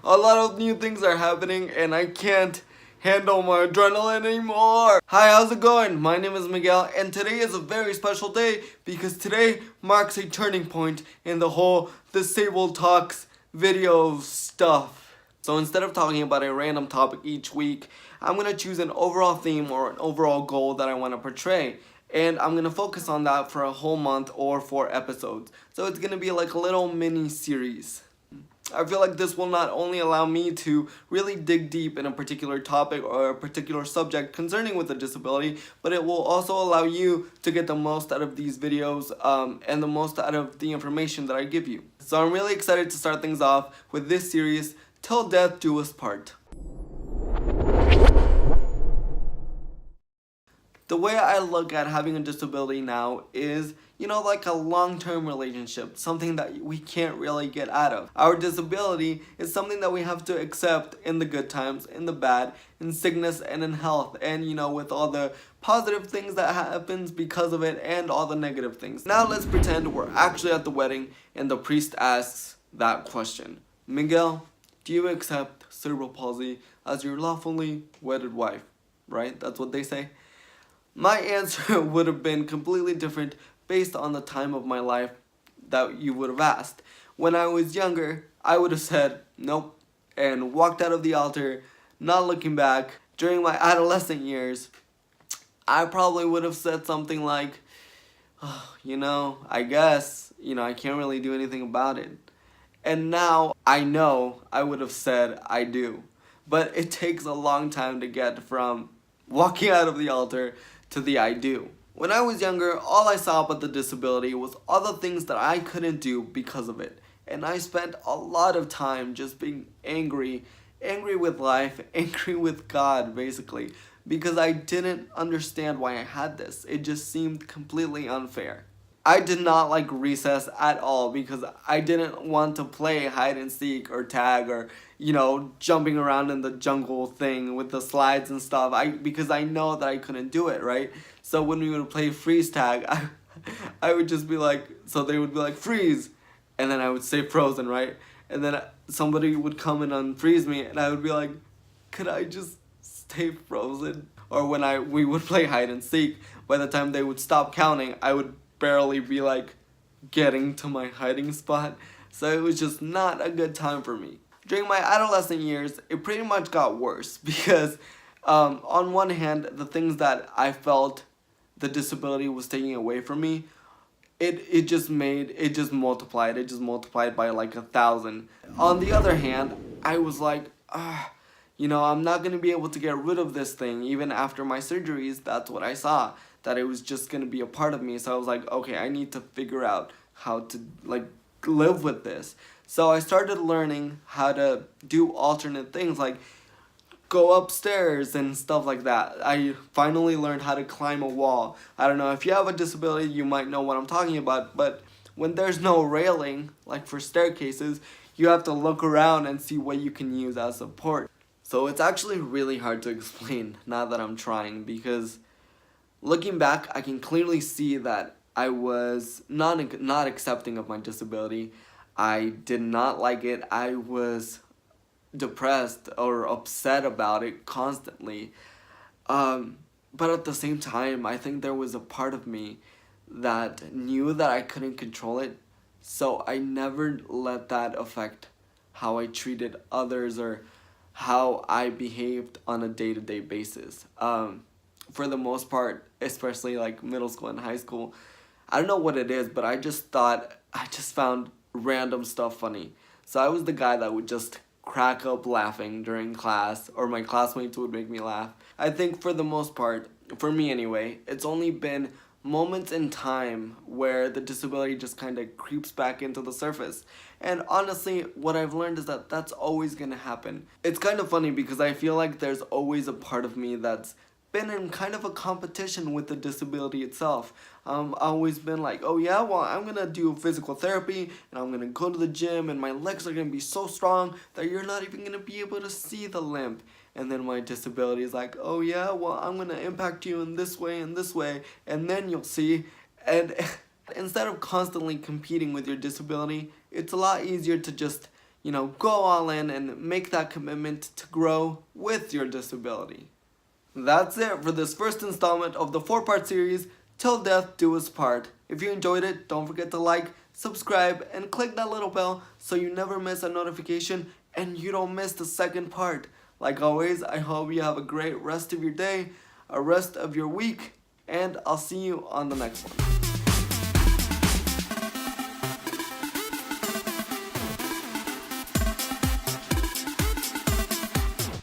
A lot of new things are happening and I can't handle my adrenaline anymore. Hi, how's it going? My name is Miguel and today is a very special day because today marks a turning point in the whole Thisabled Talks video stuff. So instead of talking about a random topic each week, I'm going to choose an overall theme or an overall goal that I want to portray. And I'm going to focus on that for a whole month or 4 episodes. So it's going to be like a little mini series. I feel like this will not only allow me to really dig deep in a particular topic or a particular subject concerning with a disability, but it will also allow you to get the most out of these videos and the most out of the information that I give you. So I'm really excited to start things off with this series, Till Death Do Us Part. The way I look at having a disability now is, like a long-term relationship, something that we can't really get out of. Our disability is something that we have to accept in the good times, in the bad, in sickness and in health, and with all the positive things that happens because of it and all the negative things. Now let's pretend we're actually at the wedding and the priest asks that question. Miguel, do you accept cerebral palsy as your lawfully wedded wife? Right? That's what they say. My answer would have been completely different based on the time of my life that you would have asked. When I was younger, I would have said nope and walked out of the altar, not looking back. During my adolescent years, I probably would have said something like, I guess, I can't really do anything about it. And now I know I would have said I do. But it takes a long time to get from walking out of the altar to the I do. When I was younger, all I saw about the disability was all the things that I couldn't do because of it. And I spent a lot of time just being angry with life, angry with God, basically, because I didn't understand why I had this. It just seemed completely unfair. I did not like recess at all because I didn't want to play hide and seek or tag or, jumping around in the jungle thing with the slides and stuff. Because I know that I couldn't do it, right? So when we would play freeze tag, I would just be like, so they would be like, freeze. And then I would say frozen, right? And then somebody would come and unfreeze me and I would be like, could I just stay frozen? Or when we would play hide and seek, by the time they would stop counting, I would barely be like getting to my hiding spot. So it was just not a good time for me. During my adolescent years, it pretty much got worse because on one hand, the things that I felt the disability was taking away from me, it just multiplied. It just multiplied by like 1,000. On the other hand, I was like, I'm not going to be able to get rid of this thing. Even after my surgeries, that's what I saw, that it was just going to be a part of me. So I was like, okay, I need to figure out how to live with this. So I started learning how to do alternate things like go upstairs and stuff like that. I finally learned how to climb a wall. I don't know, if you have a disability, you might know what I'm talking about, but when there's no railing, like for staircases, you have to look around and see what you can use as support. So it's actually really hard to explain now that I'm trying, because looking back, I can clearly see that I was not accepting of my disability. I did not like it. I was depressed or upset about it constantly. But at the same time, I think there was a part of me that knew that I couldn't control it. So I never let that affect how I treated others or how I behaved on a day-to-day basis. For the most part, especially like middle school and high school, I don't know what it is, but I just found random stuff funny. So I was the guy that would just crack up laughing during class, or my classmates would make me laugh. I think for the most part, for me anyway, it's only been moments in time where the disability just kind of creeps back into the surface. And honestly, what I've learned is that that's always gonna happen. It's kind of funny because I feel like there's always a part of me that's been in kind of a competition with the disability itself. I've always been like, oh yeah, well, I'm gonna do physical therapy and I'm gonna go to the gym and my legs are gonna be so strong that you're not even gonna be able to see the limp. And then my disability is like, oh yeah, well, I'm gonna impact you in this way and then you'll see. And instead of constantly competing with your disability, it's a lot easier to just, go all in and make that commitment to grow with your disability. That's it for this first installment of the 4-part series, Till Death Do Us Part. If you enjoyed it, don't forget to like, subscribe, and click that little bell so you never miss a notification and you don't miss the second part. Like always, I hope you have a great rest of your day, a rest of your week, and I'll see you on the next one.